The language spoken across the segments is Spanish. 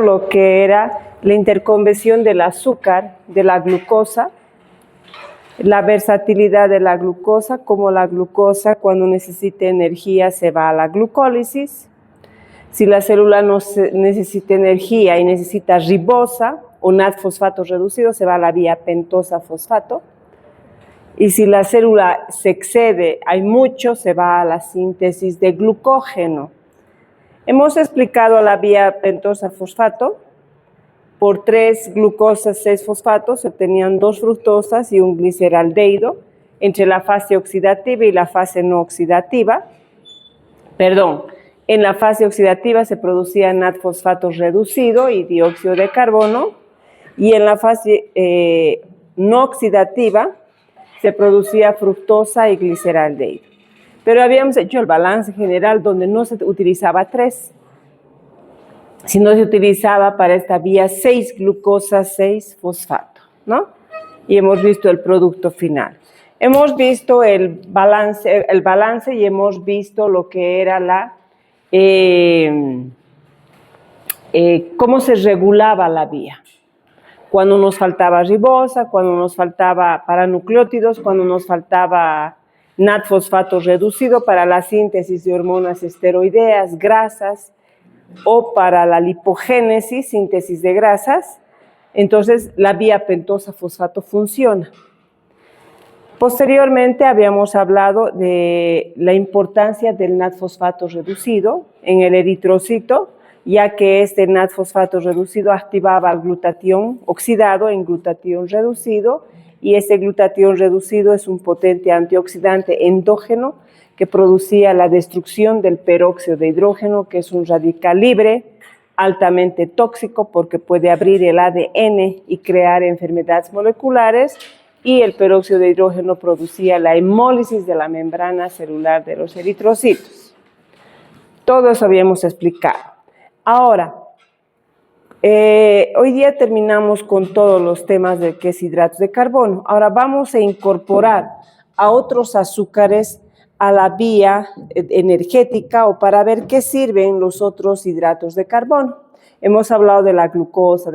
lo que era la interconversión del azúcar, de la glucosa, la versatilidad de la glucosa, como la glucosa cuando necesita energía se va a la glucólisis. Si la célula no necesita energía y necesita ribosa o NAD-fosfato reducido, se va a la vía pentosa-fosfato. Y si la célula se excede, hay mucho, se va a la síntesis de glucógeno. Hemos explicado la vía pentosa-fosfato. Por 3 glucosas, 6 fosfatos, se obtenían 2 fructosas y un gliceraldehído entre la fase oxidativa y la fase no oxidativa. En la fase oxidativa se producía NAD-fosfato reducido y dióxido de carbono, y en la fase no oxidativa se producía fructosa y gliceraldehído. Pero habíamos hecho el balance general donde no se utilizaba 3, sino se utilizaba para esta vía 6 glucosas, 6 fosfato, ¿no? Y hemos visto el producto final. Hemos visto el balance y hemos visto lo que era cómo se regulaba la vía. Cuando nos faltaba ribosa, cuando nos faltaba paranucleótidos, cuando nos faltaba NAD-fosfato reducido para la síntesis de hormonas esteroideas, grasas, o para la lipogénesis, síntesis de grasas, entonces la vía pentosa-fosfato funciona. Posteriormente habíamos hablado de la importancia del NAD-fosfato reducido en el eritrocito, ya que este NAD-fosfato reducido activaba el glutatión oxidado en glutatión reducido, y ese glutatión reducido es un potente antioxidante endógeno que producía la destrucción del peróxido de hidrógeno, que es un radical libre, altamente tóxico porque puede abrir el ADN y crear enfermedades moleculares, y el peróxido de hidrógeno producía la hemólisis de la membrana celular de los eritrocitos. Todo eso habíamos explicado. Ahora, hoy día terminamos con todos los temas de qué es hidratos de carbono. Ahora vamos a incorporar a otros azúcares a la vía energética o para ver qué sirven los otros hidratos de carbono. Hemos hablado de la glucosa,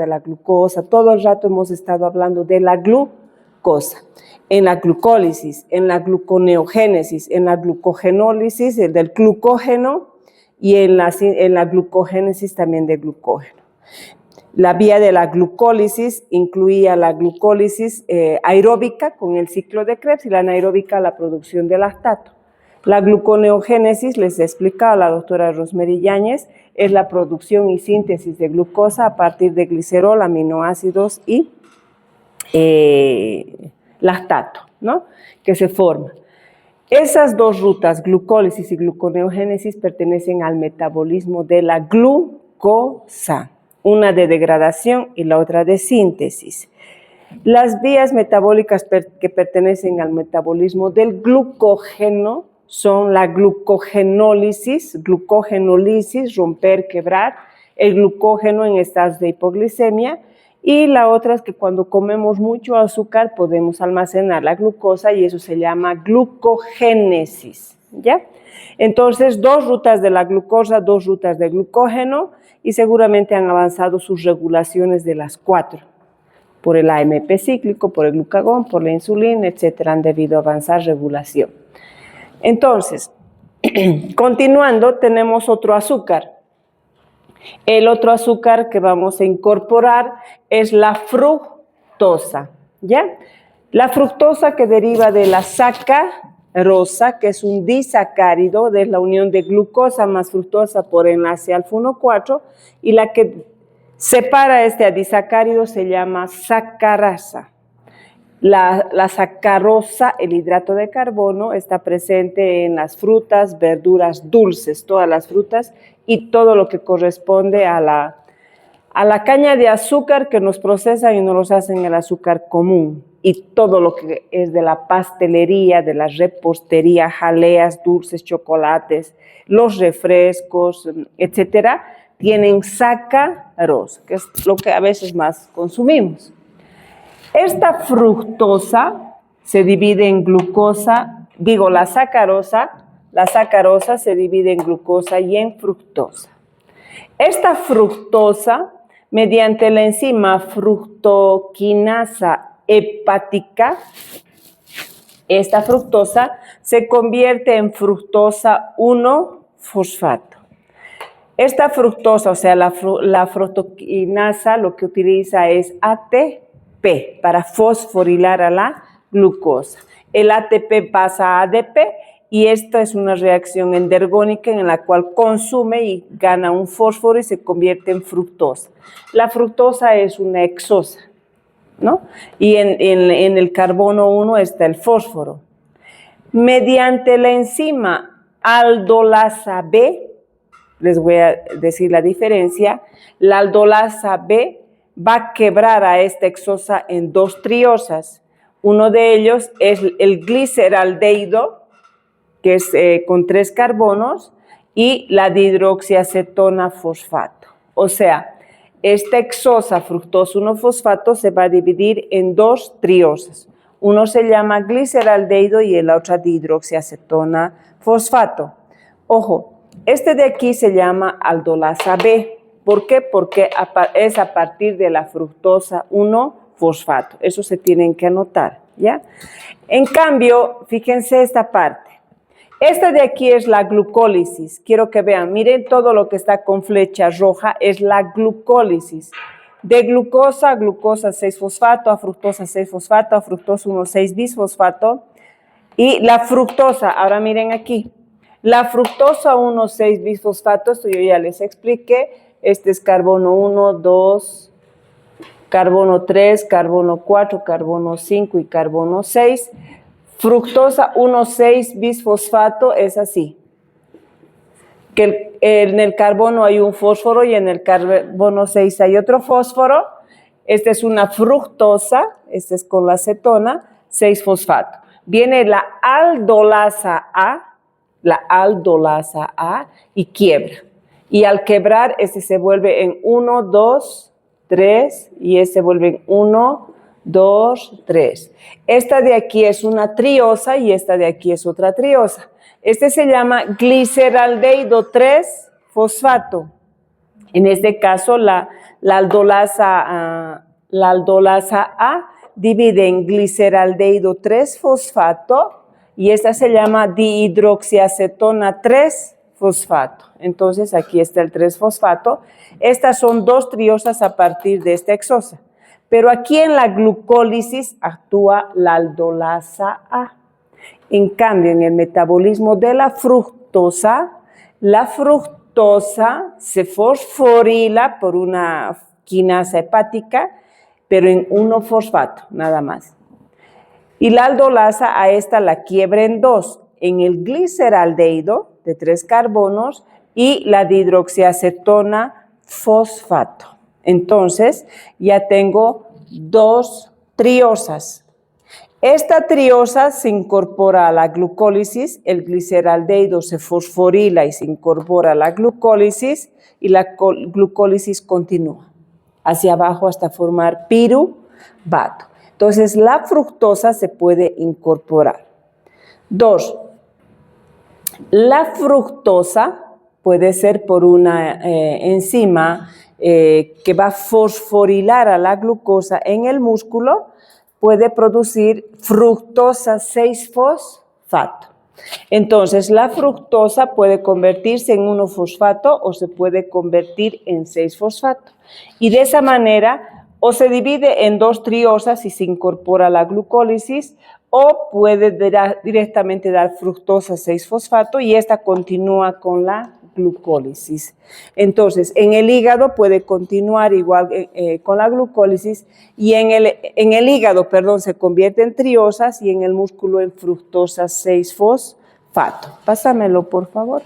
todo el rato hemos estado hablando de la glucosa. En la glucólisis, en la gluconeogénesis, en la glucogenólisis, el del glucógeno, y en la glucogénesis también de glucógeno. La vía de la glucólisis incluía la glucólisis aeróbica con el ciclo de Krebs y la anaeróbica la producción de lactato. La gluconeogénesis, les he explicado a la doctora Rosemary Yáñez, es la producción y síntesis de glucosa a partir de glicerol, aminoácidos y lactato, ¿no? Que se forman. Esas dos rutas, glucólisis y gluconeogénesis, pertenecen al metabolismo de la glucosa, una de degradación y la otra de síntesis. Las vías metabólicas que pertenecen al metabolismo del glucógeno son la glucogenólisis, romper, quebrar, el glucógeno en estados de hipoglicemia, y la otra es que cuando comemos mucho azúcar podemos almacenar la glucosa y eso se llama glucogénesis, ¿ya? Entonces, 2 rutas de la glucosa, 2 rutas de glucógeno, y seguramente han avanzado sus regulaciones de las 4. Por el AMP cíclico, por el glucagón, por la insulina, etcétera, han debido avanzar regulación. Entonces, continuando, tenemos otro azúcar. El otro azúcar que vamos a incorporar es la fructosa, ¿ya? La fructosa que deriva de la sacarosa, que es un disacárido de la unión de glucosa más fructosa por enlace alfa-1,4, y la que separa este disacárido se llama sacarasa. La sacarosa, el hidrato de carbono, está presente en las frutas, verduras dulces, todas las frutas, y todo lo que corresponde a la caña de azúcar que nos procesan y nos hacen el azúcar común, y todo lo que es de la pastelería, de la repostería, jaleas, dulces, chocolates, los refrescos, etcétera, tienen sacarosa, que es lo que a veces más consumimos. Esta fructosa se divide en glucosa, la sacarosa se divide en glucosa y en fructosa. Esta fructosa mediante la enzima fructoquinasa hepática, esta fructosa se convierte en fructosa 1-fosfato. Esta fructosa, o sea, la fructoquinasa, lo que utiliza es ATP para fosforilar a la glucosa. El ATP pasa a ADP y esta es una reacción endergónica en la cual consume y gana un fósforo y se convierte en fructosa. La fructosa es una hexosa, ¿no? Y en el carbono 1 está el fósforo. Mediante la enzima aldolasa B, les voy a decir la diferencia, la aldolasa B va a quebrar a esta hexosa en 2 triosas. Uno de ellos es el gliceraldehído, que es con 3 carbonos, y la dihidroxiacetona fosfato. O sea, esta hexosa fructosa 1-fosfato se va a dividir en 2 triosas. Uno se llama gliceraldehído y la otra dihidroxiacetona fosfato. Ojo, este de aquí se llama aldolasa B. ¿Por qué? Porque es a partir de la fructosa 1-fosfato. Eso se tienen que anotar, ¿ya? En cambio, fíjense esta parte. Esta de aquí es la glucólisis. Quiero que vean, miren todo lo que está con flecha roja, es la glucólisis. De glucosa a glucosa 6-fosfato, a fructosa 6-fosfato, a fructosa 1,6-bisfosfato. Y la fructosa, ahora miren aquí, la fructosa 1,6-bisfosfato, esto yo ya les expliqué, este es carbono 1, 2, carbono 3, carbono 4, carbono 5 y carbono 6. Fructosa 1,6-bisfosfato es así, que en el carbono hay un fósforo y en el carbono 6 hay otro fósforo. Esta es una fructosa, esta es con la acetona, 6-fosfato. Viene la aldolasa A y quiebra. Y al quebrar, este se vuelve en 1, 2, 3 y este se vuelve en 1, 2, 3. Esta de aquí es una triosa y esta de aquí es otra triosa. Este se llama gliceraldehído 3-fosfato. En este caso, la aldolasa A divide en gliceraldehído 3-fosfato y esta se llama dihidroxiacetona 3-fosfato. Entonces, aquí está el 3-fosfato. Estas son 2 triosas a partir de esta hexosa. Pero aquí en la glucólisis actúa la aldolasa A. En cambio, en el metabolismo de la fructosa se fosforila por una quinasa hepática, pero en 1-fosfato, nada más. Y la aldolasa a esta la quiebra en 2, en el gliceraldehído de 3 carbonos y la dihidroxiacetona fosfato. Entonces, ya tengo 2 triosas. Esta triosa se incorpora a la glucólisis, el gliceraldehído se fosforila y se incorpora a la glucólisis y la glucólisis continúa hacia abajo hasta formar piruvato. Entonces, la fructosa se puede incorporar. 2. La fructosa puede ser por una enzima que va a fosforilar a la glucosa en el músculo, puede producir fructosa 6-fosfato. Entonces, la fructosa puede convertirse en 1-fosfato o se puede convertir en 6-fosfato. Y de esa manera, o se divide en 2 triosas y se incorpora a la glucólisis, o puede directamente dar fructosa 6-fosfato y esta continúa con la glucólisis. Entonces, en el hígado puede continuar igual con la glucólisis y en el hígado, se convierte en triosas y en el músculo en fructosa 6-fosfato. Pásamelo, por favor.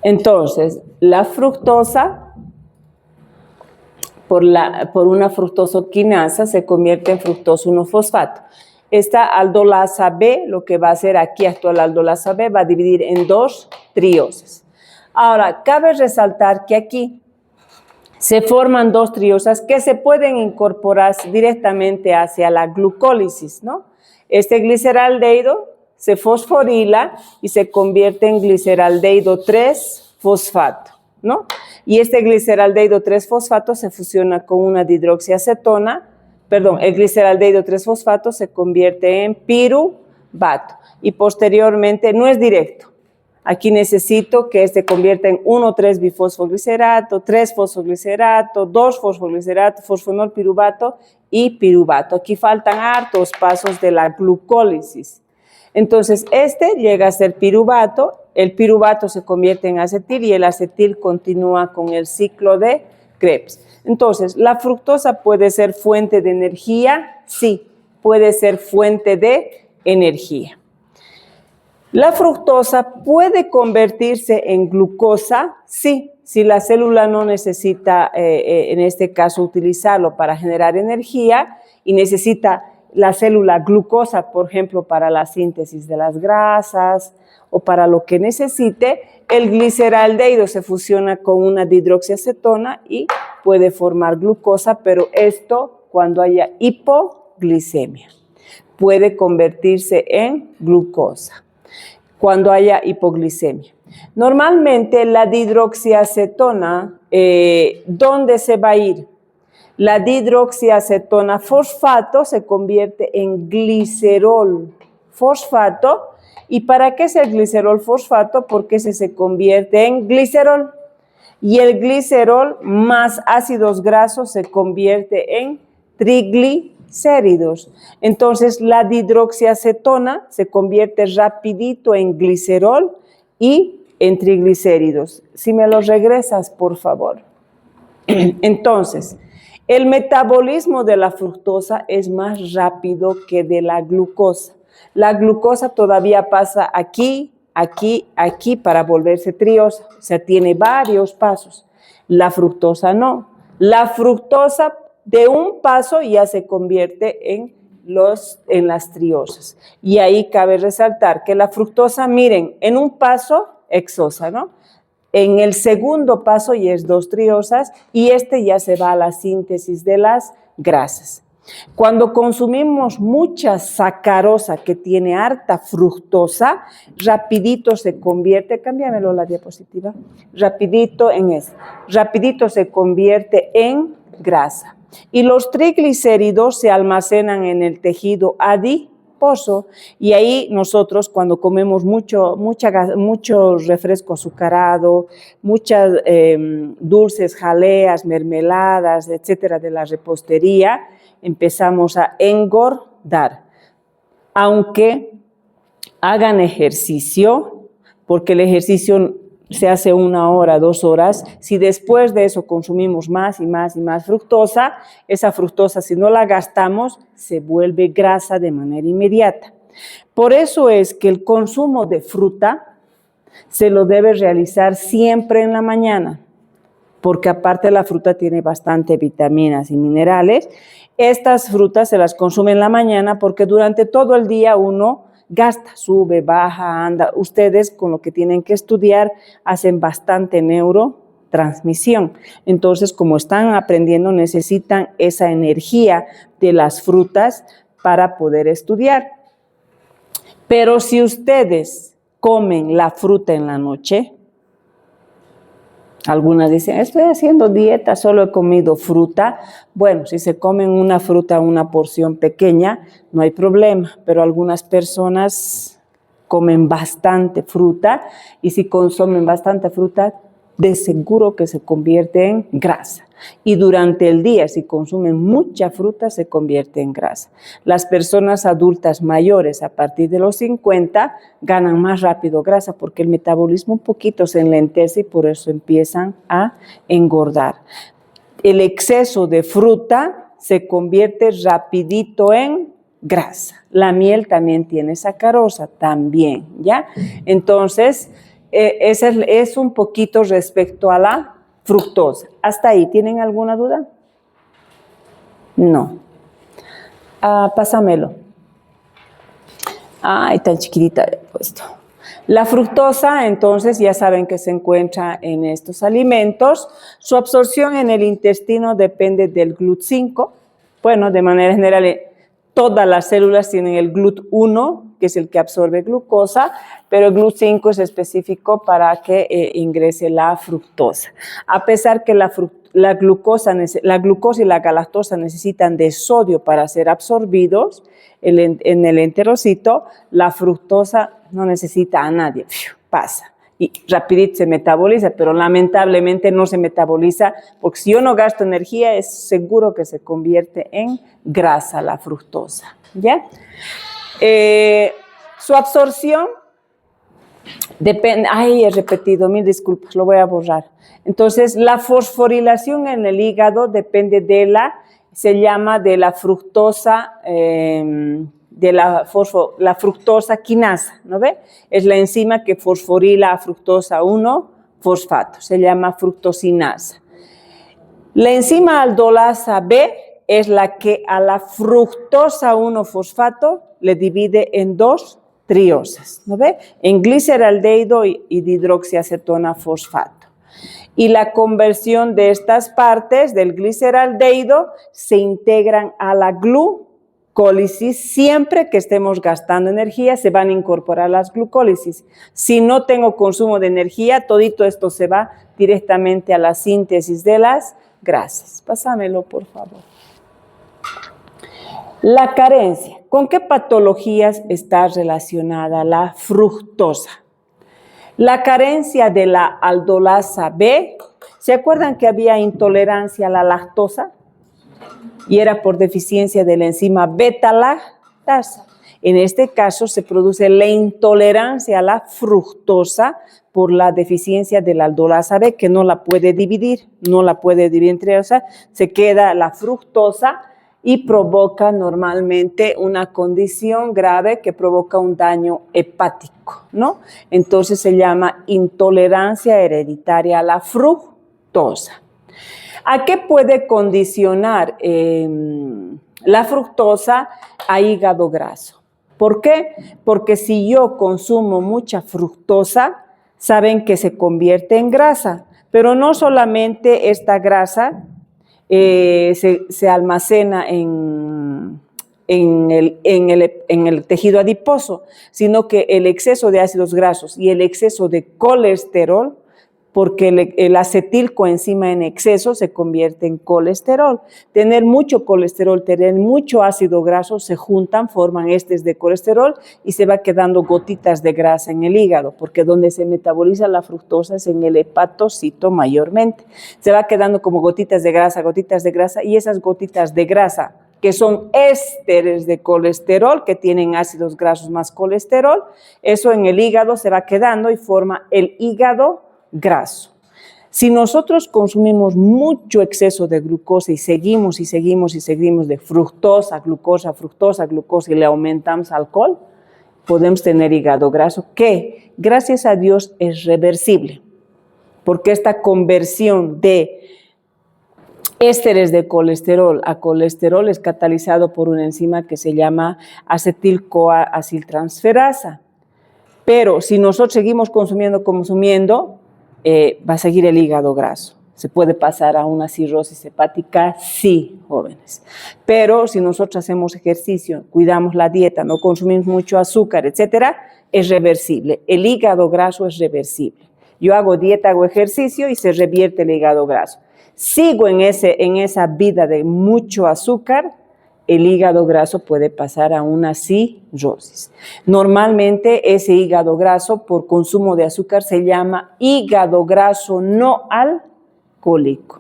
Entonces, la fructosa por una fructosoquinasa se convierte en fructosa 1-fosfato. Esta aldolasa B, lo que va a hacer aquí actual aldolasa B, va a dividir en 2 triosas. Ahora, cabe resaltar que aquí se forman 2 triosas que se pueden incorporar directamente hacia la glucólisis, ¿no? Este gliceraldehído se fosforila y se convierte en gliceraldehído 3-fosfato, ¿no? Y este gliceraldehído 3-fosfato se fusiona con una dihidroxiacetona, el gliceraldehído 3-fosfato se convierte en piruvato y posteriormente no es directo. Aquí necesito que se convierta en 1,3-bifosfoglicerato, 3-fosfoglicerato, 2-fosfoglicerato, fosfonol piruvato y piruvato. Aquí faltan hartos pasos de la glucólisis. Entonces, este llega a ser piruvato, el piruvato se convierte en acetil y el acetil continúa con el ciclo de Krebs. Entonces, ¿la fructosa puede ser fuente de energía? Sí, puede ser fuente de energía. ¿La fructosa puede convertirse en glucosa? Sí, si la célula no necesita, en este caso, utilizarlo para generar energía y necesita la célula glucosa, por ejemplo, para la síntesis de las grasas o para lo que necesite, el gliceraldehído se fusiona con una dihidroxiacetona y puede formar glucosa, pero esto cuando haya hipoglicemia. Puede convertirse en glucosa cuando haya hipoglicemia. Normalmente la dihidroxiacetona, ¿dónde se va a ir? La dihidroxiacetona fosfato se convierte en glicerol fosfato. ¿Y para qué es el glicerol fosfato? Porque se convierte en glicerol. Y el glicerol más ácidos grasos se convierte en triglicéridos. Entonces la dihidroxiacetona se convierte rapidito en glicerol y en triglicéridos. Si me los regresas, por favor. Entonces, el metabolismo de la fructosa es más rápido que de la glucosa. La glucosa todavía pasa aquí, aquí, aquí para volverse triosa. O sea, tiene varios pasos. La fructosa no. La fructosa de un paso ya se convierte en las triosas. Y ahí cabe resaltar que la fructosa, miren, en un paso exosa, ¿no? En el segundo paso ya es 2 triosas y ya se va a la síntesis de las grasas. Cuando consumimos mucha sacarosa que tiene harta fructosa, rapidito se convierte, cámbiamelo la diapositiva, rapidito se convierte en grasa. Y los triglicéridos se almacenan en el tejido adiposo y ahí nosotros cuando comemos mucho refresco azucarado, muchas dulces, jaleas, mermeladas, etcétera, de la repostería, empezamos a engordar. Aunque hagan ejercicio, porque el ejercicio se hace 1 hora, 2 horas, si después de eso consumimos más y más y más fructosa, esa fructosa si no la gastamos se vuelve grasa de manera inmediata. Por eso es que el consumo de fruta se lo debe realizar siempre en la mañana, porque aparte la fruta tiene bastante vitaminas y minerales. Estas frutas se las consume en la mañana porque durante todo el día uno gasta, sube, baja, anda. Ustedes con lo que tienen que estudiar hacen bastante neurotransmisión. Entonces, como están aprendiendo, necesitan esa energía de las frutas para poder estudiar. Pero si ustedes comen la fruta en la noche, algunas dicen, estoy haciendo dieta, solo he comido fruta. Bueno, si se comen una fruta, una porción pequeña, no hay problema, pero algunas personas comen bastante fruta y si consumen bastante fruta, de seguro que se convierte en grasa. Y durante el día, si consumen mucha fruta, se convierte en grasa. Las personas adultas mayores a partir de los 50 ganan más rápido grasa porque el metabolismo un poquito se enlentece y por eso empiezan a engordar. El exceso de fruta se convierte rapidito en grasa. La miel también tiene sacarosa, también, ¿ya? Entonces, es un poquito respecto a la fructosa. ¿Hasta ahí tienen alguna duda? No. Pásamelo. Ay, tan chiquitita he puesto. La fructosa, entonces, ya saben que se encuentra en estos alimentos. Su absorción en el intestino depende del GLUT5. Bueno, de manera general, todas las células tienen el GLUT1, que es el que absorbe glucosa, pero el GLUT5 es específico para que ingrese la fructosa. A pesar que la glucosa y la galactosa necesitan de sodio para ser absorbidos en el enterocito, la fructosa no necesita a nadie, pasa. Y rapidito se metaboliza, pero lamentablemente no se metaboliza, porque si yo no gasto energía, es seguro que se convierte en grasa la fructosa, ¿ya? Su absorción depende, he repetido, mil disculpas, lo voy a borrar. Entonces, la fosforilación en el hígado depende de la fructosa, la fructosa quinasa, ¿no ve? Es la enzima que fosforila a fructosa 1-fosfato, se llama fructosinasa. La enzima aldolasa B es la que a la fructosa 1-fosfato le divide en 2 triosas, ¿no ve? En gliceraldehído y dihidroxiacetona fosfato. Y la conversión de estas partes del gliceraldehído se integran a la glucólisis. Siempre que estemos gastando energía se van a incorporar las glucólisis. Si no tengo consumo de energía, todito esto se va directamente a la síntesis de las grasas. Pásamelo, por favor. La carencia. ¿Con qué patologías está relacionada la fructosa? La carencia de la aldolasa B. ¿Se acuerdan que había intolerancia a la lactosa? Y era por deficiencia de la enzima beta-lactasa. En este caso se produce la intolerancia a la fructosa por la deficiencia de la aldolasa B, que no la puede dividir entre ellas, se queda la fructosa y provoca normalmente una condición grave que provoca un daño hepático, ¿no? Entonces se llama intolerancia hereditaria a la fructosa. ¿A qué puede condicionar la fructosa? A hígado graso. ¿Por qué? Porque si yo consumo mucha fructosa, saben que se convierte en grasa, pero no solamente esta grasa se almacena en el tejido adiposo, sino que el exceso de ácidos grasos y el exceso de colesterol, porque el acetilcoenzima en exceso se convierte en colesterol. Tener mucho colesterol, tener mucho ácido graso, se juntan, forman estés de colesterol y se va quedando gotitas de grasa en el hígado, porque donde se metaboliza la fructosa es en el hepatocito mayormente. Se va quedando como gotitas de grasa, y esas gotitas de grasa, que son ésteres de colesterol, que tienen ácidos grasos más colesterol, eso en el hígado se va quedando y forma el hígado graso. Si nosotros consumimos mucho exceso de glucosa y seguimos de fructosa, glucosa y le aumentamos alcohol, podemos tener hígado graso que, gracias a Dios, es reversible, porque esta conversión de ésteres de colesterol a colesterol es catalizado por una enzima que se llama acetil-CoA-aciltransferasa. Pero si nosotros seguimos consumiendo, va a seguir el hígado graso. ¿Se puede pasar a una cirrosis hepática? Sí, jóvenes. Pero si nosotros hacemos ejercicio, cuidamos la dieta, no consumimos mucho azúcar, etcétera, es reversible. El hígado graso es reversible. Yo hago dieta, hago ejercicio y se revierte el hígado graso. Sigo en esa vida de mucho azúcar, el hígado graso puede pasar a una cirrosis. Normalmente ese hígado graso por consumo de azúcar se llama hígado graso no alcohólico.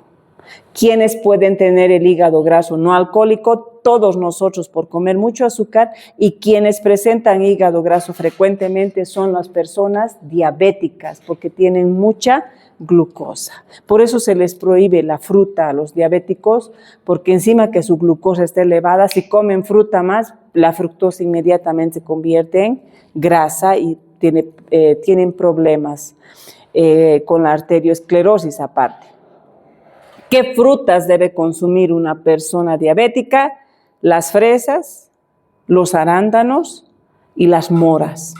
¿Quiénes pueden tener el hígado graso no alcohólico? Todos nosotros por comer mucho azúcar, y quienes presentan hígado graso frecuentemente son las personas diabéticas porque tienen mucha glucosa. Por eso se les prohíbe la fruta a los diabéticos, porque encima que su glucosa está elevada, si comen fruta más, la fructosa inmediatamente se convierte en grasa y tienen problemas con la arteriosclerosis aparte. ¿Qué frutas debe consumir una persona diabética? Las fresas, los arándanos y las moras.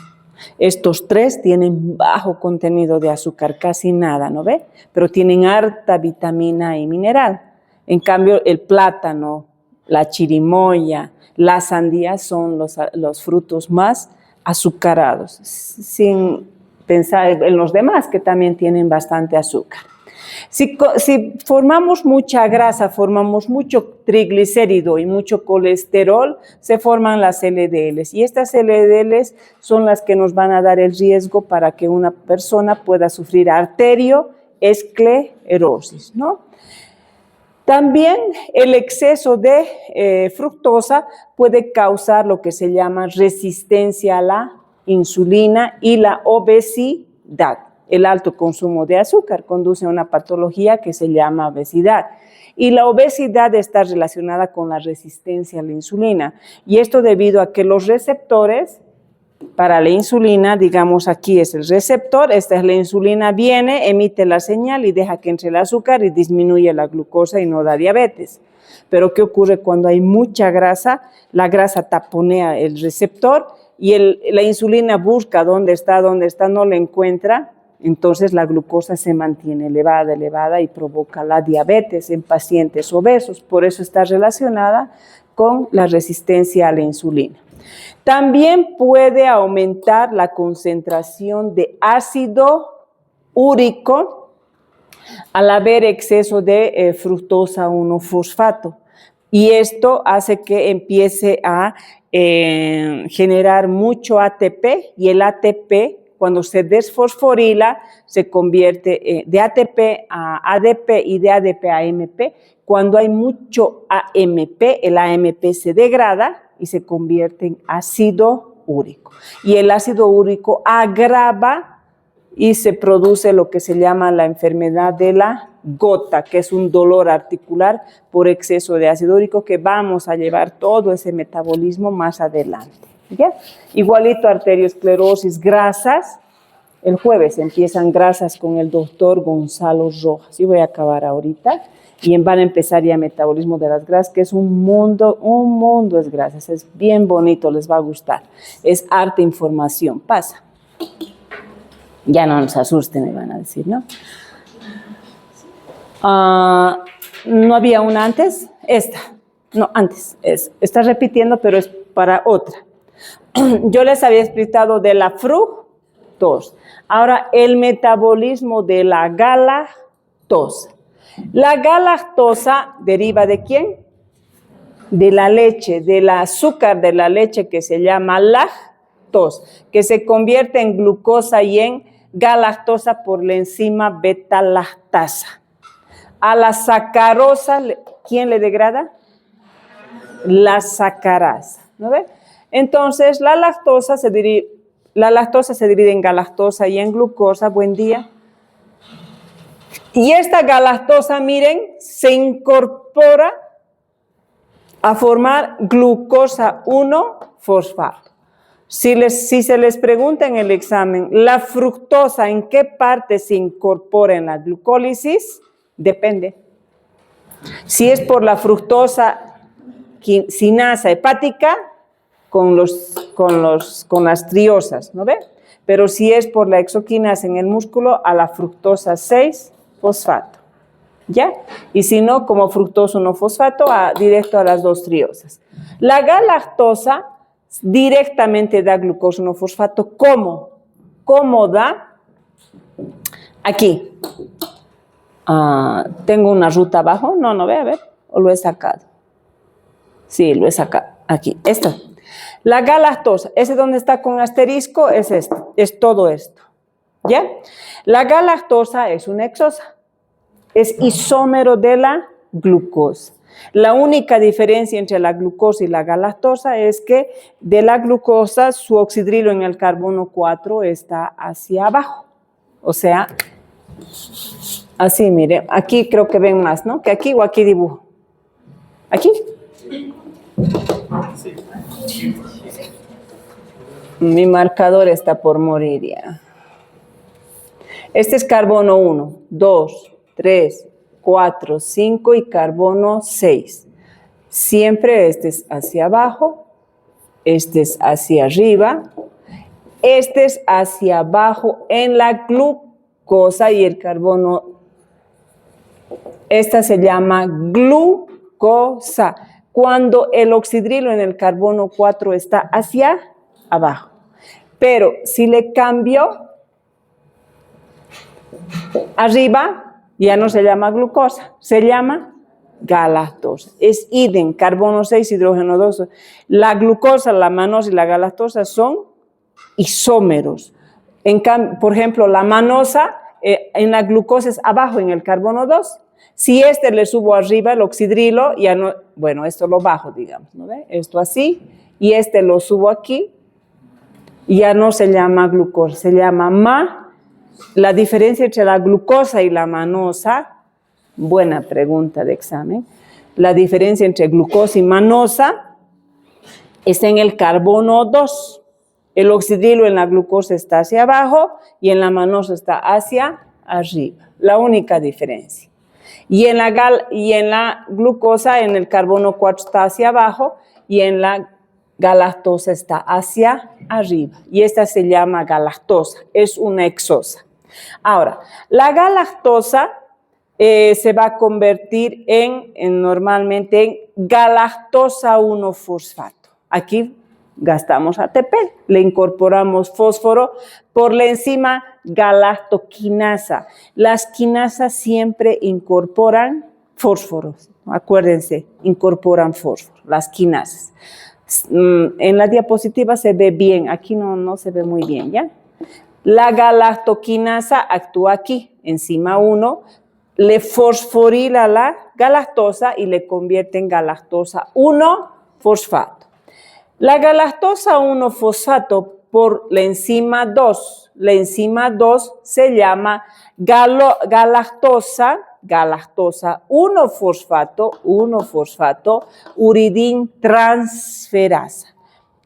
Estos tres tienen bajo contenido de azúcar, casi nada, ¿no ve? Pero tienen harta vitamina y mineral. En cambio, el plátano, la chirimoya, la sandía son los frutos más azucarados, sin pensar en los demás que también tienen bastante azúcar. Si formamos mucha grasa, formamos mucho triglicérido y mucho colesterol, se forman las LDLs. Y estas LDLs son las que nos van a dar el riesgo para que una persona pueda sufrir arterioesclerosis, ¿no? También el exceso de fructosa puede causar lo que se llama resistencia a la insulina y la obesidad. El alto consumo de azúcar conduce a una patología que se llama obesidad. Y la obesidad está relacionada con la resistencia a la insulina. Y esto debido a que los receptores para la insulina, digamos aquí es el receptor, esta es la insulina, viene, emite la señal y deja que entre el azúcar y disminuye la glucosa y no da diabetes. Pero ¿qué ocurre cuando hay mucha grasa? La grasa taponea el receptor y la insulina busca dónde está, no la encuentra. Entonces la glucosa se mantiene elevada y provoca la diabetes en pacientes obesos. Por eso está relacionada con la resistencia a la insulina. También puede aumentar la concentración de ácido úrico al haber exceso de fructosa 1-fosfato. Y esto hace que empiece a generar mucho ATP y el ATP, cuando se desfosforila, se convierte de ATP a ADP y de ADP a AMP. Cuando hay mucho AMP, el AMP se degrada y se convierte en ácido úrico. Y el ácido úrico agrava y se produce lo que se llama la enfermedad de la gota, que es un dolor articular por exceso de ácido úrico, que vamos a llevar todo ese metabolismo más adelante. ¿Ya? Igualito arteriosclerosis, grasas. El jueves empiezan grasas con el doctor Gonzalo Rojas. Yo voy a acabar ahorita y van a empezar ya metabolismo de las grasas, que es un mundo es grasas. Es bien bonito, les va a gustar. Es harta información. Pasa. Ya no nos asusten, me van a decir, ¿no? ¿No había una antes? Esta. No, antes. Está repitiendo, pero es para otra. Yo les había explicado de la fructosa. Ahora, el metabolismo de la galactosa. La galactosa deriva ¿de quién? De la leche, del azúcar de la leche que se llama lactosa, que se convierte en glucosa y en galactosa por la enzima beta-lactasa. A la sacarosa, ¿quién le degrada? La sacarasa, ¿no ve? Entonces, la lactosa se divide en galactosa y en glucosa. Buen día. Y esta galactosa, miren, se incorpora a formar glucosa 1-fosfato. Si se les pregunta en el examen, ¿la fructosa en qué parte se incorpora en la glucólisis? Depende. Si es por la fructosa sinasa hepática, con las triosas, ¿no ve? Pero si es por la exoquinasa en el músculo, a la fructosa 6-fosfato, ¿ya? Y si no, como fructosa 1-fosfato, directo a las 2 triosas. La galactosa directamente da glucosa 1-fosfato. ¿Cómo? ¿Cómo da? Aquí. ¿Tengo una ruta abajo? No ve, a ver, o lo he sacado. Sí, lo he sacado. Aquí, esta. La galactosa, ese donde está con asterisco, es esto, es todo esto, ¿ya? La galactosa es una hexosa, es isómero de la glucosa. La única diferencia entre la glucosa y la galactosa es que de la glucosa su oxidrilo en el carbono 4 está hacia abajo, o sea, así, mire, aquí creo que ven más, ¿no? Que aquí o aquí dibujo. ¿Aquí? Sí. Mi marcador está por morir ya. Este es carbono 1, 2, 3, 4, 5 y carbono 6. Siempre este es hacia abajo, este es hacia arriba, este es hacia abajo en la glucosa y el carbono. Esta se llama glucosa. Cuando el oxidrilo en el carbono 4 está hacia abajo. Pero si le cambio arriba, ya no se llama glucosa, se llama galactosa. Es idem, carbono 6, hidrógeno 2. La glucosa, la manosa y la galactosa son isómeros. Por ejemplo, la manosa en la glucosa es abajo en el carbono 2. Si le subo arriba, el oxidrilo, ya no, bueno, esto lo bajo, digamos, ¿no ve? Esto así, y lo subo aquí, y ya no se llama glucosa, se llama La diferencia entre la glucosa y la manosa, buena pregunta de examen, la diferencia entre glucosa y manosa es en el carbono 2. El oxidrilo en la glucosa está hacia abajo y en la manosa está hacia arriba. La única diferencia. Y en la glucosa, en el carbono 4 está hacia abajo y en la galactosa está hacia arriba. Y esta se llama galactosa, es una hexosa. Ahora, la galactosa se va a convertir normalmente en galactosa 1-fosfato. Aquí gastamos ATP, le incorporamos fósforo por la enzima galactoquinasa. Las quinasas siempre incorporan fósforo, acuérdense, incorporan fósforo, las quinasas. En la diapositiva se ve bien, aquí no se ve muy bien, ¿ya? La galactoquinasa actúa aquí, enzima 1, le fosforila la galactosa y le convierte en galactosa 1-fosfato. La galactosa 1-fosfato por la enzima 2 se llama galactosa 1-fosfato, uridin transferasa.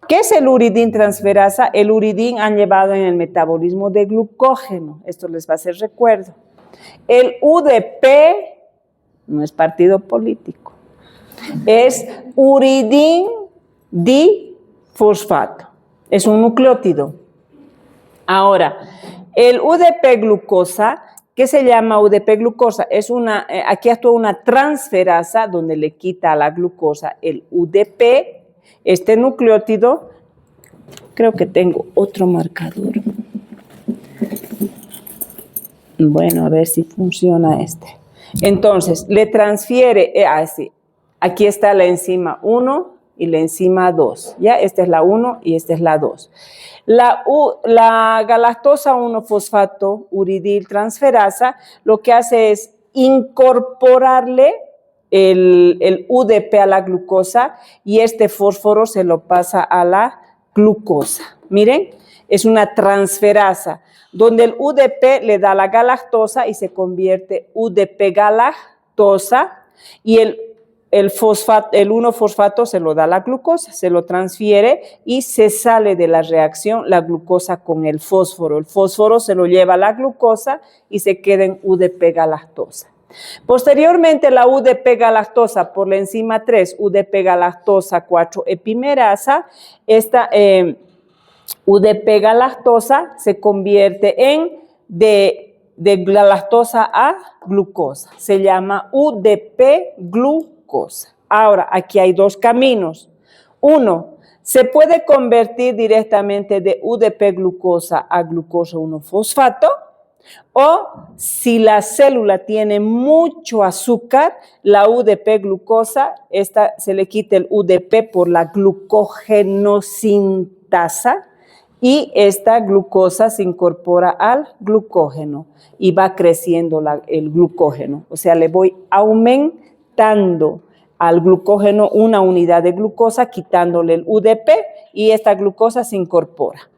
¿Qué es el uridin transferasa? El uridin han llevado en el metabolismo de glucógeno. Esto les va a hacer recuerdo. El UDP no es partido político. Es uridin difosfato. Es un nucleótido. Ahora, el UDP glucosa, ¿qué se llama UDP glucosa? Aquí actúa una transferasa donde le quita a la glucosa el UDP. Este nucleótido, creo que tengo otro marcador. Bueno, a ver si funciona este. Entonces, le transfiere, así. Aquí está la enzima 1 y la enzima 2. ¿Ya? Esta es la 1 y esta es la 2. La galactosa 1-fosfato uridil transferasa lo que hace es incorporarle el UDP a la glucosa y este fósforo se lo pasa a la glucosa. Miren, es una transferasa donde el UDP le da la galactosa y se convierte UDP galactosa y el 1-fosfato se lo da la glucosa, se lo transfiere y se sale de la reacción la glucosa con el fósforo. El fósforo se lo lleva a la glucosa y se queda en UDP galactosa. Posteriormente, la UDP galactosa por la enzima 3, UDP galactosa 4 epimerasa, esta UDP galactosa se convierte de galactosa a glucosa. Se llama UDP glucosa. Ahora, aquí hay dos caminos. Uno, se puede convertir directamente de UDP glucosa a glucosa 1-fosfato. O si la célula tiene mucho azúcar, la UDP glucosa, se le quita el UDP por la glucogenosintasa y esta glucosa se incorpora al glucógeno y va creciendo el glucógeno. O sea, le voy aumentando al glucógeno una unidad de glucosa, quitándole el UDP y esta glucosa se incorpora.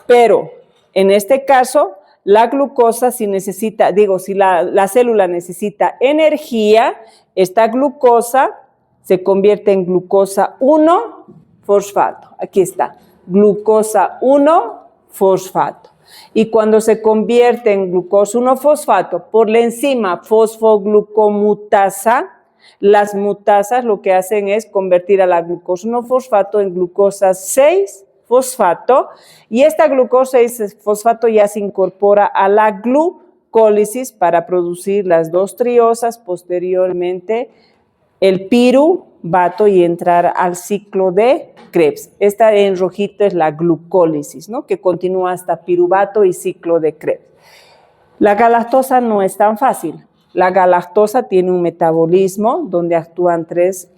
Pero en este caso, la glucosa si la célula necesita energía, esta glucosa se convierte en glucosa 1-fosfato. Aquí está, glucosa 1-fosfato. Y cuando se convierte en glucosa 1-fosfato por la enzima fosfoglucomutasa, las mutasas lo que hacen es convertir a la glucosa 1-fosfato en glucosa 6-fosfato y esta glucosa 6-fosfato ya se incorpora a la glucólisis para producir las 2 triosas, posteriormente el piruvato y entrar al ciclo de Krebs. Esta en rojito es la glucólisis, ¿no? Que continúa hasta piruvato y ciclo de Krebs. La galactosa no es tan fácil. La galactosa tiene un metabolismo donde actúan 3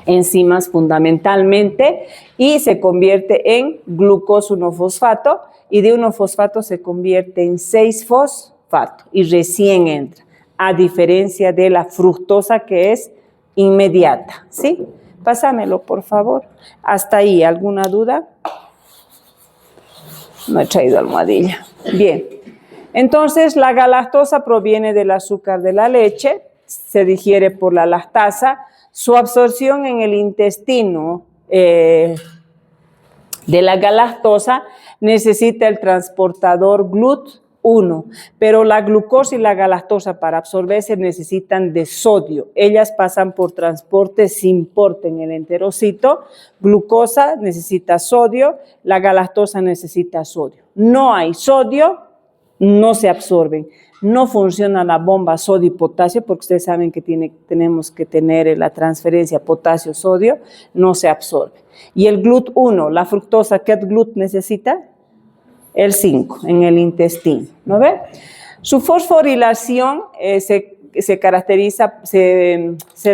enzimas fundamentalmente y se convierte en glucosa 1-fosfato y de 1-fosfato se convierte en 6-fosfato y recién entra, a diferencia de la fructosa que es inmediata, ¿sí? Pásamelo, por favor. Hasta ahí, ¿alguna duda? No he traído almohadilla. Bien. Entonces, la galactosa proviene del azúcar de la leche, se digiere por la lactasa. Su absorción en el intestino de la galactosa necesita el transportador GLUT1, pero la glucosa y la galactosa para absorberse necesitan de sodio. Ellas pasan por transporte sin porte en el enterocito. Glucosa necesita sodio, la galactosa necesita sodio. No hay sodio, no se absorben. No funciona la bomba sodio y potasio, porque ustedes saben que tenemos que tener la transferencia potasio-sodio, no se absorbe. Y el GLUT1, la fructosa, ¿qué GLUT necesita? El 5 en el intestino, ¿no ve? Su fosforilación se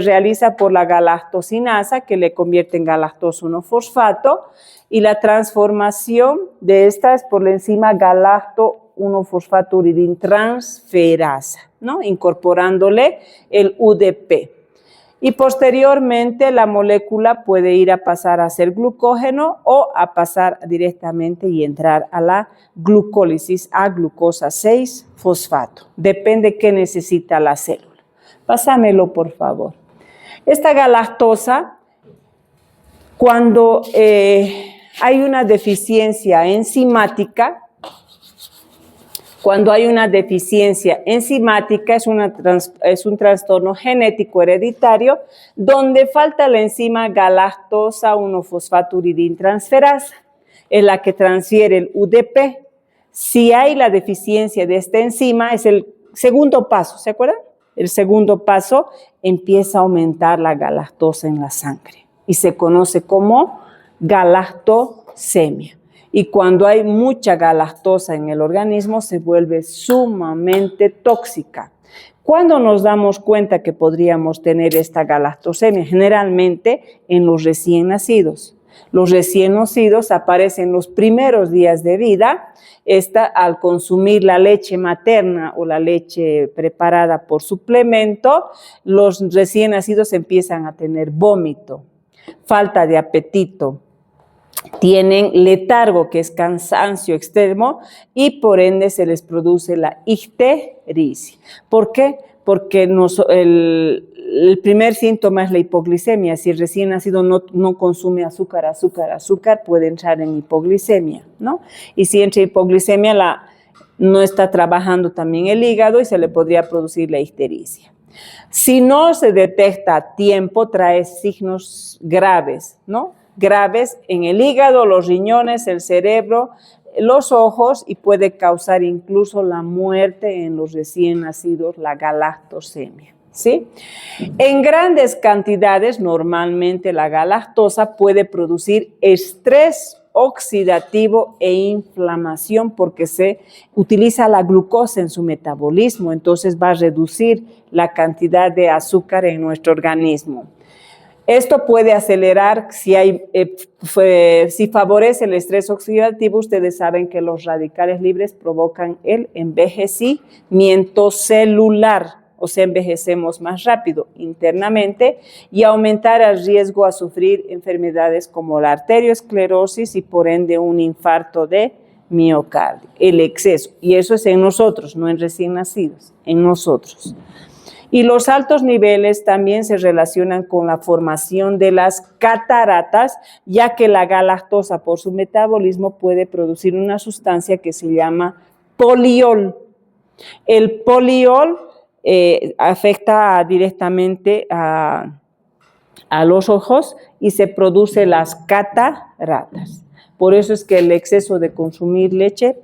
realiza por la galactosinasa, que le convierte en galactosa 1-fosfato, y la transformación de esta es por la enzima galacto 1-fosfaturidin transferasa, ¿no? Incorporándole el UDP. Y posteriormente la molécula puede ir a pasar a ser glucógeno o a pasar directamente y entrar a la glucólisis a glucosa 6-fosfato. Depende qué necesita la célula. Pásamelo, por favor. Esta galactosa, cuando hay una deficiencia enzimática, es un trastorno genético hereditario donde falta la enzima galactosa 1-fosfaturidin transferasa, es la que transfiere el UDP. Si hay la deficiencia de esta enzima, es el segundo paso, ¿se acuerdan? El segundo paso empieza a aumentar la galactosa en la sangre y se conoce como galactosemia. Y cuando hay mucha galactosa en el organismo se vuelve sumamente tóxica. ¿Cuándo nos damos cuenta que podríamos tener esta galactosemia? Generalmente en los recién nacidos. Los recién nacidos aparecen los primeros días de vida. Al consumir la leche materna o la leche preparada por suplemento, los recién nacidos empiezan a tener vómito, falta de apetito, tienen letargo, que es cansancio extremo, y por ende se les produce la ictericia. ¿Por qué? Porque el primer síntoma es la hipoglicemia. Si el recién nacido no consume azúcar, puede entrar en hipoglicemia, ¿no? Y si entra en hipoglicemia, no está trabajando también el hígado y se le podría producir la ictericia. Si no se detecta a tiempo, trae signos graves, ¿no? Graves en el hígado, los riñones, el cerebro, los ojos y puede causar incluso la muerte en los recién nacidos, la galactosemia, ¿sí? En grandes cantidades, normalmente la galactosa puede producir estrés oxidativo e inflamación porque se utiliza la glucosa en su metabolismo, entonces va a reducir la cantidad de azúcar en nuestro organismo. Esto puede acelerar, si favorece el estrés oxidativo, ustedes saben que los radicales libres provocan el envejecimiento celular, o sea, envejecemos más rápido internamente y aumentar el riesgo a sufrir enfermedades como la arteriosclerosis y por ende un infarto de miocardio, el exceso. Y eso es en nosotros, no en recién nacidos, en nosotros. Y los altos niveles también se relacionan con la formación de las cataratas, ya que la galactosa por su metabolismo puede producir una sustancia que se llama poliol. El poliol afecta directamente a los ojos y se produce las cataratas. Por eso es que el exceso de consumir leche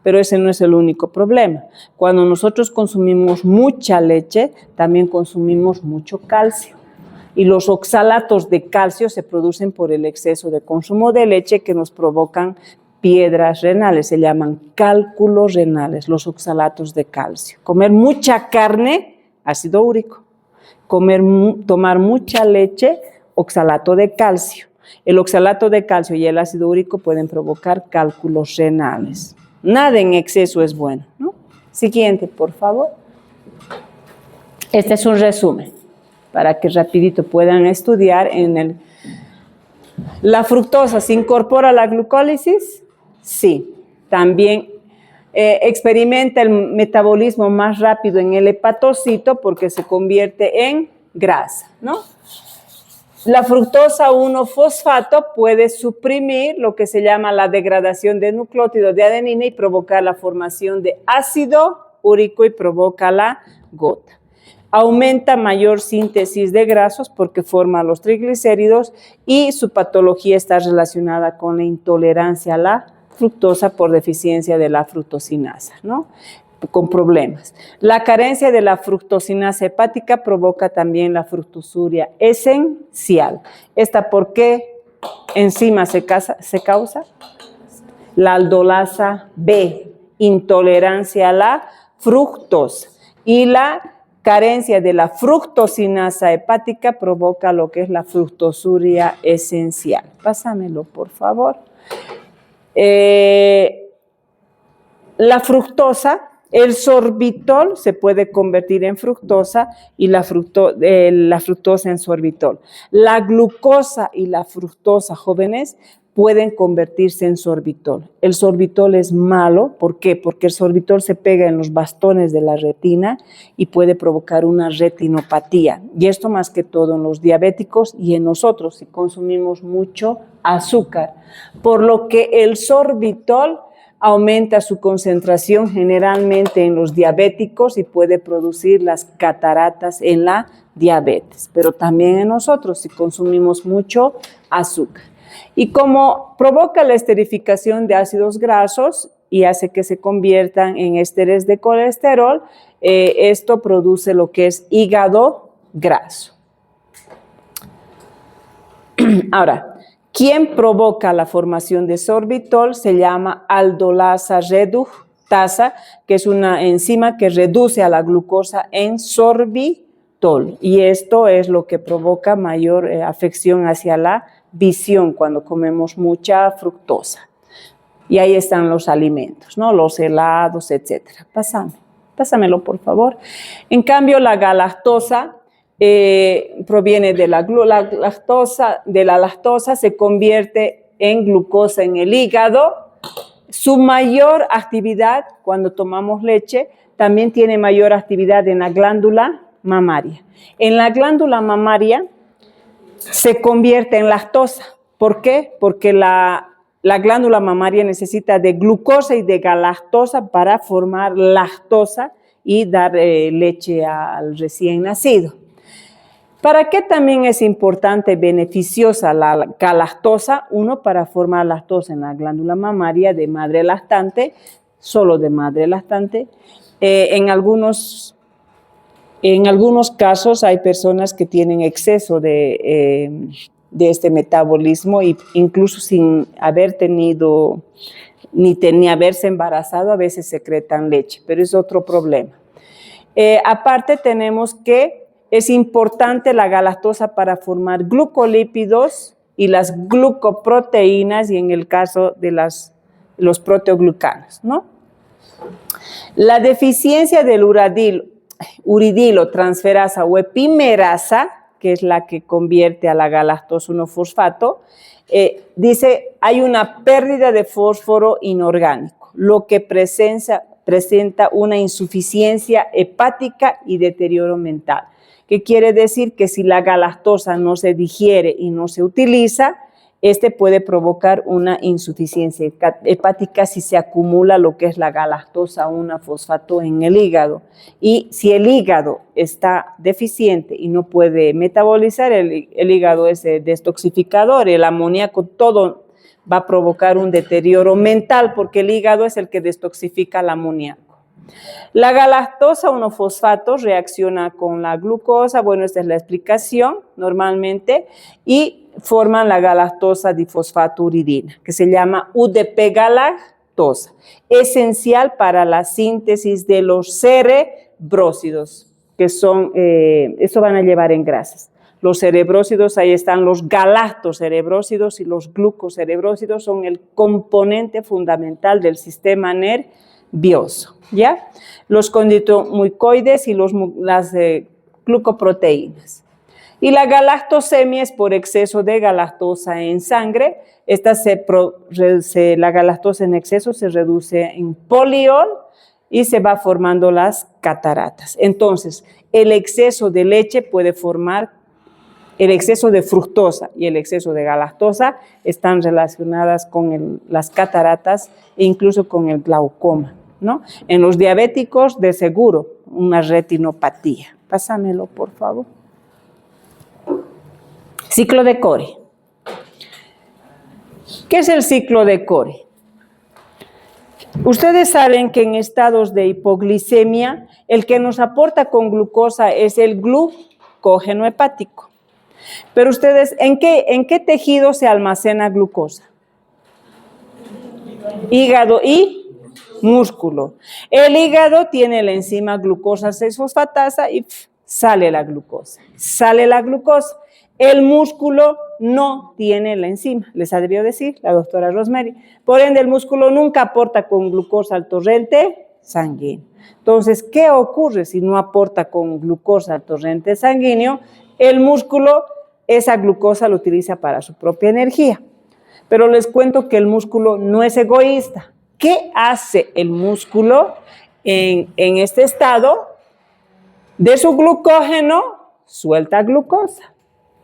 Pero ese no es el único problema. Cuando nosotros consumimos mucha leche, también consumimos mucho calcio. Y los oxalatos de calcio se producen por el exceso de consumo de leche que nos provocan piedras renales, se llaman cálculos renales, los oxalatos de calcio. Comer mucha carne, ácido úrico. Tomar mucha leche, oxalato de calcio. El oxalato de calcio y el ácido úrico pueden provocar cálculos renales. Nada en exceso es bueno, ¿no? Siguiente, por favor. Este es un resumen para que rapidito puedan estudiar. ¿La fructosa se incorpora a la glucólisis? Sí. También experimenta el metabolismo más rápido en el hepatocito porque se convierte en grasa, ¿no? La fructosa 1-fosfato puede suprimir lo que se llama la degradación de nucleótidos de adenina y provocar la formación de ácido úrico y provoca la gota. Aumenta mayor síntesis de grasos porque forma los triglicéridos y su patología está relacionada con la intolerancia a la fructosa por deficiencia de la fructosinasa, ¿no? Con problemas. La carencia de la fructosinasa hepática provoca también la fructosuria esencial. ¿Esta por qué enzima se causa? La aldolasa B, intolerancia a la fructosa. Y la carencia de la fructosinasa hepática provoca lo que es la fructosuria esencial. Pásamelo, por favor. La fructosa, el sorbitol se puede convertir en fructosa y la fructosa en sorbitol. La glucosa y la fructosa, jóvenes, pueden convertirse en sorbitol. El sorbitol es malo, ¿por qué? Porque el sorbitol se pega en los bastones de la retina y puede provocar una retinopatía. Y esto más que todo en los diabéticos y en nosotros si consumimos mucho azúcar. Por lo que el sorbitol aumenta su concentración generalmente en los diabéticos y puede producir las cataratas en la diabetes, pero también en nosotros si consumimos mucho azúcar. Y como provoca la esterificación de ácidos grasos y hace que se conviertan en ésteres de colesterol, esto produce lo que es hígado graso. Ahora, ¿quién provoca la formación de sorbitol? Se llama aldolasa reductasa, que es una enzima que reduce a la glucosa en sorbitol. Y esto es lo que provoca mayor afección hacia la visión cuando comemos mucha fructosa. Y ahí están los alimentos, ¿no? Los helados, etcétera. Pásamelo, por favor. En cambio, la galactosa proviene de la lactosa, se convierte en glucosa en el hígado. Su mayor actividad cuando tomamos leche también tiene mayor actividad en la glándula mamaria. En la glándula mamaria se convierte en lactosa. ¿Por qué? Porque la glándula mamaria necesita de glucosa y de galactosa para formar lactosa y dar leche al recién nacido. ¿Para qué también es importante, beneficiosa la galactosa? Uno, para formar lactosa en la glándula mamaria de madre lactante, solo de madre lactante. En algunos casos hay personas que tienen exceso de este metabolismo e incluso sin haber tenido ni haberse embarazado, a veces secretan leche, pero es otro problema. Aparte tenemos que es importante la galactosa para formar glucolípidos y las glucoproteínas y en el caso de los proteoglucanos, ¿no? La deficiencia del uridilo transferasa o epimerasa, que es la que convierte a la galactosa 1-fosfato, dice hay una pérdida de fósforo inorgánico, lo que presenta una insuficiencia hepática y deterioro mental. ¿Qué quiere decir? Que si la galactosa no se digiere y no se utiliza, este puede provocar una insuficiencia hepática si se acumula lo que es la galactosa 1-fosfato en el hígado. Y si el hígado está deficiente y no puede metabolizar, el hígado es detoxificador, el amoníaco todo va a provocar un deterioro mental porque el hígado es el que detoxifica el amoníaco. La galactosa 1-fosfato reacciona con la glucosa, bueno, esta es la explicación normalmente, y forman la galactosa difosfatouridina, que se llama UDP-galactosa, esencial para la síntesis de los cerebrósidos, que son, eso van a llevar en grasas. Los cerebrósidos, ahí están los galactocerebrósidos y los glucocerebrósidos, son el componente fundamental del sistema nervioso, ¿ya? Los conditomucoides y las glucoproteínas. Y la galactosemia es por exceso de galactosa en sangre. La galactosa en exceso se reduce en poliol y se va formando las cataratas. Entonces, el exceso de leche puede formar, el exceso de fructosa y el exceso de galactosa están relacionadas con las cataratas e incluso con el glaucoma, ¿no? En los diabéticos, de seguro, una retinopatía. Pásamelo, por favor. Ciclo de Cori. ¿Qué es el ciclo de Cori? Ustedes saben que en estados de hipoglicemia, el que nos aporta con glucosa es el glucógeno hepático. Pero ustedes, ¿en qué tejido se almacena glucosa? Hígado y músculo. El hígado tiene la enzima glucosa 6-fosfatasa y sale la glucosa. Sale la glucosa. El músculo no tiene la enzima, les ha debido decir la doctora Rosemary. Por ende, el músculo nunca aporta con glucosa al torrente sanguíneo. Entonces, ¿qué ocurre si no aporta con glucosa al torrente sanguíneo? El músculo, esa glucosa lo utiliza para su propia energía. Pero les cuento que el músculo no es egoísta. ¿Qué hace el músculo en este estado? De su glucógeno, suelta glucosa.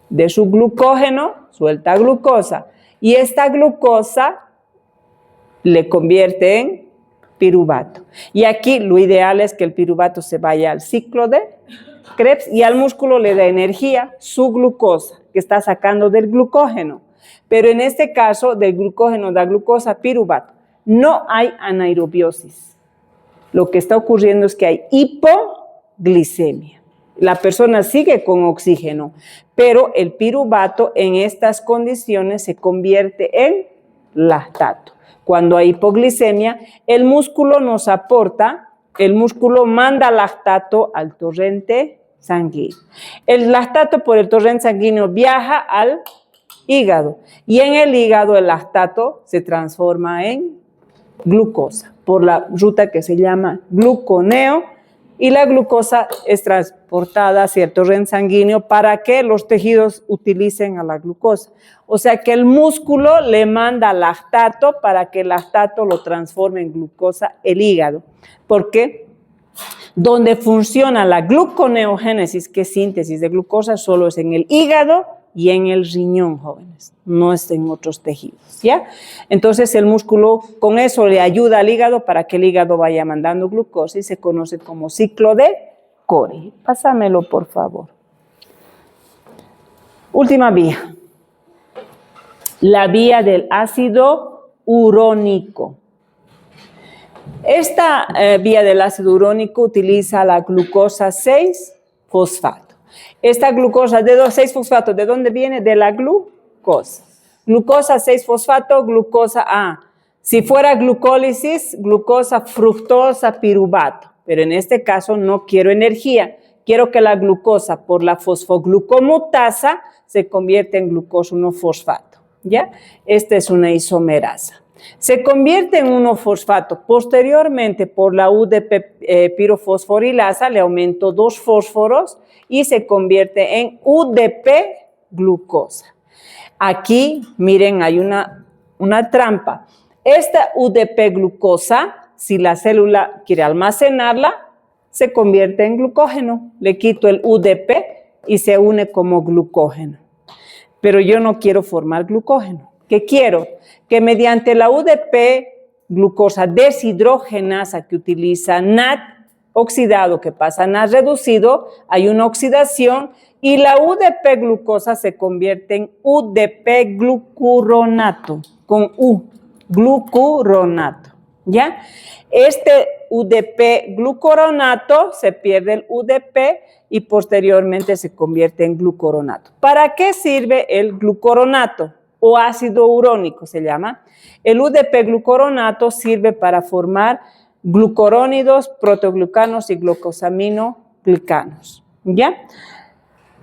De su glucógeno, suelta glucosa. Y esta glucosa le convierte en piruvato. Y aquí lo ideal es que el piruvato se vaya al ciclo de Krebs y al músculo le da energía, su glucosa, que está sacando del glucógeno. Pero en este caso, del glucógeno da glucosa, piruvato. No hay anaerobiosis. Lo que está ocurriendo es que hay hipoglicemia. La persona sigue con oxígeno, pero el piruvato en estas condiciones se convierte en lactato. Cuando hay hipoglicemia, el músculo nos aporta, el músculo manda lactato al torrente sanguíneo. El lactato por el torrente sanguíneo viaja al hígado y en el hígado el lactato se transforma en glucosa por la ruta que se llama gluconeo. Y la glucosa es transportada hacia el torrente sanguíneo para que los tejidos utilicen a la glucosa. O sea que el músculo le manda lactato para que el lactato lo transforme en glucosa el hígado. Porque donde funciona la gluconeogénesis, que es síntesis de glucosa, solo es en el hígado y en el riñón, jóvenes. No es en otros tejidos, ¿ya? Entonces el músculo con eso le ayuda al hígado para que el hígado vaya mandando glucosa y se conoce como ciclo de Cori. Pásamelo, por favor. Última vía. La vía del ácido urónico. Esta vía del ácido urónico utiliza la glucosa 6-fosfato. Esta glucosa de 6-fosfato, ¿de dónde viene? De la glucosa. Glucosa 6-fosfato, glucosa A. Si fuera glucólisis, glucosa fructosa piruvato. Pero en este caso no quiero energía. Quiero que la glucosa por la fosfoglucomutasa se convierta en glucosa 1-fosfato. ¿Ya? Esta es una isomerasa. Se convierte en 1-fosfato. Posteriormente, por la UDP pirofosforilasa, le aumento 2 fósforos y se convierte en UDP-glucosa. Aquí, miren, hay una trampa. Esta UDP-glucosa, si la célula quiere almacenarla, se convierte en glucógeno. Le quito el UDP y se une como glucógeno. Pero yo no quiero formar glucógeno. ¿Qué quiero? Que mediante la UDP glucosa deshidrogenasa que utiliza NAD, oxidado que pasan a reducido, hay una oxidación y la UDP glucosa se convierte en UDP glucuronato, con U, glucuronato, ¿ya? Este UDP glucuronato se pierde el UDP y posteriormente se convierte en glucuronato. ¿Para qué sirve el glucuronato? O ácido urónico se llama. El UDP glucuronato sirve para formar glucurónidos, proteoglucanos y glucosaminoglicanos, ¿ya?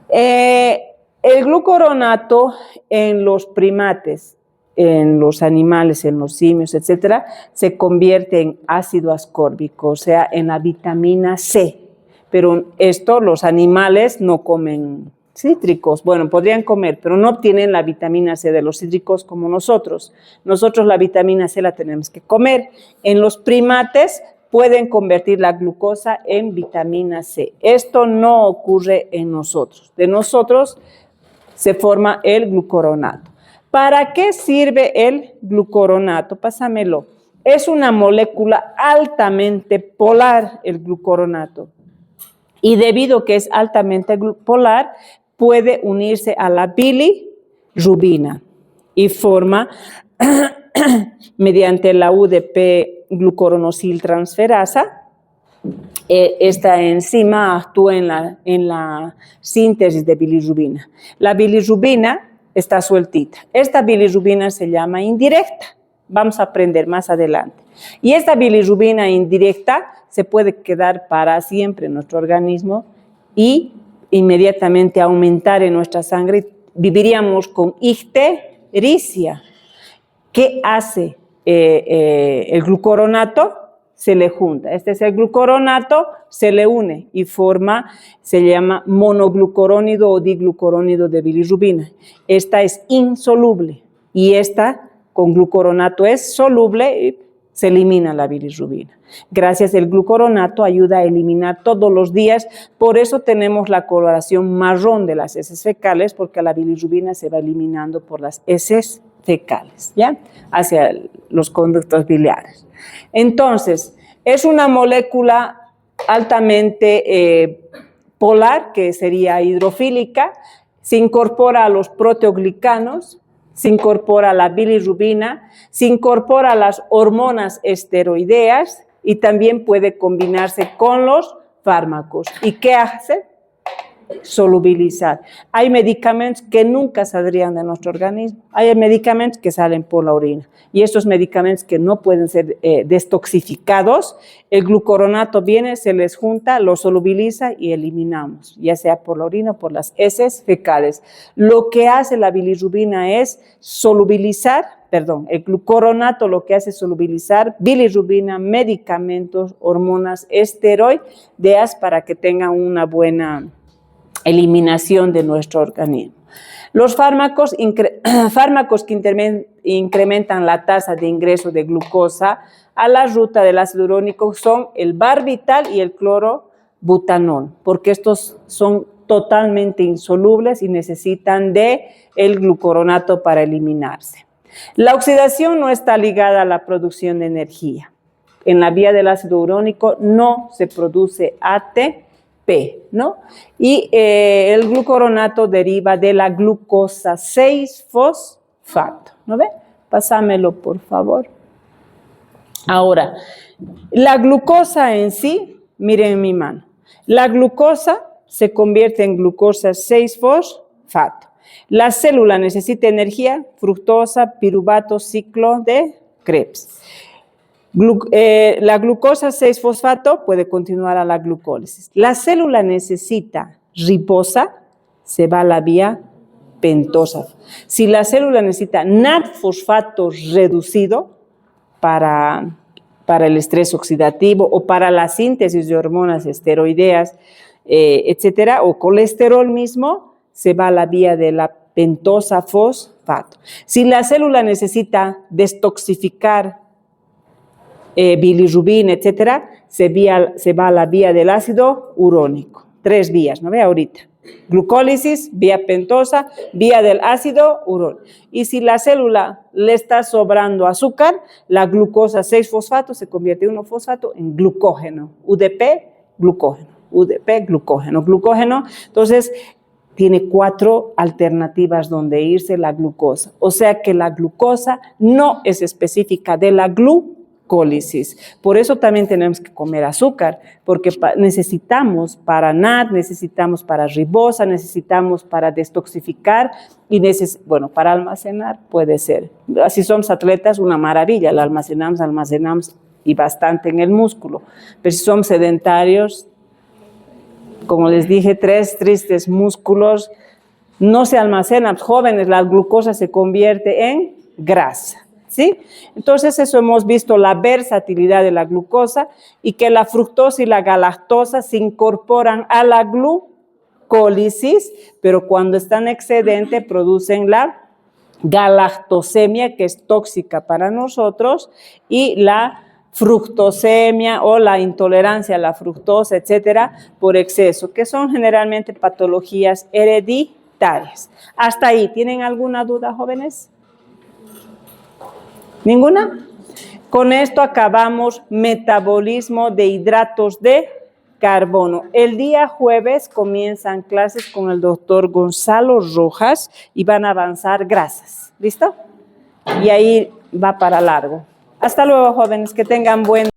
El glucuronato en los primates, en los animales, en los simios, etcétera, se convierte en ácido ascórbico, o sea, en la vitamina C. Pero esto los animales no comen cítricos. Bueno, podrían comer, pero no obtienen la vitamina C de los cítricos como nosotros. Nosotros la vitamina C la tenemos que comer. En los primates pueden convertir la glucosa en vitamina C. Esto no ocurre en nosotros. De nosotros se forma el glucuronato. ¿Para qué sirve el glucuronato? Pásamelo. Es una molécula altamente polar, el glucuronato. Y debido a que es altamente polar, puede unirse a la bilirrubina y forma, mediante la UDP glucuronosiltransferasa, esta enzima actúa en la síntesis de bilirrubina. La bilirrubina está sueltita. Esta bilirrubina se llama indirecta. Vamos a aprender más adelante. Y esta bilirrubina indirecta se puede quedar para siempre en nuestro organismo y inmediatamente aumentar en nuestra sangre. Viviríamos con ictericia. ¿Qué hace el glucuronato? Se le junta. Este es el glucuronato, se le une y forma, se llama monoglucurónido o diglucurónido de bilirrubina. Esta es insoluble y esta con glucuronato es soluble y se elimina la bilirrubina. Gracias al glucuronato ayuda a eliminar todos los días, por eso tenemos la coloración marrón de las heces fecales, porque la bilirrubina se va eliminando por las heces fecales, ¿ya? Hacia los conductos biliares. Entonces, es una molécula altamente polar, que sería hidrofílica, se incorpora a los proteoglicanos, se incorpora a la bilirrubina, se incorpora a las hormonas esteroideas y también puede combinarse con los fármacos. ¿Y qué hace? Solubilizar. Hay medicamentos que nunca saldrían de nuestro organismo. Hay medicamentos que salen por la orina. Y estos medicamentos que no pueden ser destoxificados, el glucuronato viene, se les junta, lo solubiliza y eliminamos, ya sea por la orina o por las heces fecales. Lo que hace la bilirrubina es solubilizar, el glucuronato lo que hace es solubilizar bilirrubina, medicamentos, hormonas esteroideas para que tengan una buena eliminación de nuestro organismo. Los fármacos que incrementan la tasa de ingreso de glucosa a la ruta del ácido urónico son el barbital y el clorobutanol, porque estos son totalmente insolubles y necesitan de el glucuronato para eliminarse. La oxidación no está ligada a la producción de energía. En la vía del ácido urónico no se produce ATP, ¿no? Y el glucuronato deriva de la glucosa 6-fosfato, ¿no ve? Pásamelo, por favor. Ahora, la glucosa en sí, miren mi mano, la glucosa se convierte en glucosa 6-fosfato. La célula necesita energía, fructosa, piruvato, ciclo de Krebs. La glucosa 6-fosfato puede continuar a la glucólisis. La célula necesita ribosa, se va a la vía pentosa. Si la célula necesita NAD-fosfato reducido para el estrés oxidativo o para la síntesis de hormonas esteroideas, etcétera, o colesterol mismo, se va a la vía de la pentosa fosfato. Si la célula necesita destoxificar bilirrubina, etcétera, se va a la vía del ácido urónico. 3 vías, ¿no ve ahorita? Glucólisis, vía pentosa, vía del ácido urónico. Y si la célula le está sobrando azúcar, la glucosa 6-fosfato se convierte en 1-fosfato en glucógeno, UDP glucógeno. UDP, glucógeno. Glucógeno, entonces, tiene 4 alternativas donde irse la glucosa. O sea que la glucosa no es específica de la glucólisis. Por eso también tenemos que comer azúcar, porque necesitamos para NAD, necesitamos para ribosa, necesitamos para detoxificar y bueno, para almacenar puede ser. Si somos atletas, una maravilla, la almacenamos y bastante en el músculo. Pero si somos sedentarios, como les dije, 3 tristes músculos, no se almacenan. Jóvenes, la glucosa se convierte en grasa, ¿sí? Entonces, eso hemos visto la versatilidad de la glucosa y que la fructosa y la galactosa se incorporan a la glucólisis, pero cuando están excedente producen la galactosemia, que es tóxica para nosotros, y la fructosemia o la intolerancia a la fructosa, etcétera, por exceso, que son generalmente patologías hereditarias. Hasta ahí, ¿tienen alguna duda, jóvenes? ¿Ninguna? Con esto acabamos metabolismo de hidratos de carbono. El día jueves comienzan clases con el doctor Gonzalo Rojas y van a avanzar grasas. ¿Listo? Y ahí va para largo. Hasta luego, jóvenes, que tengan buen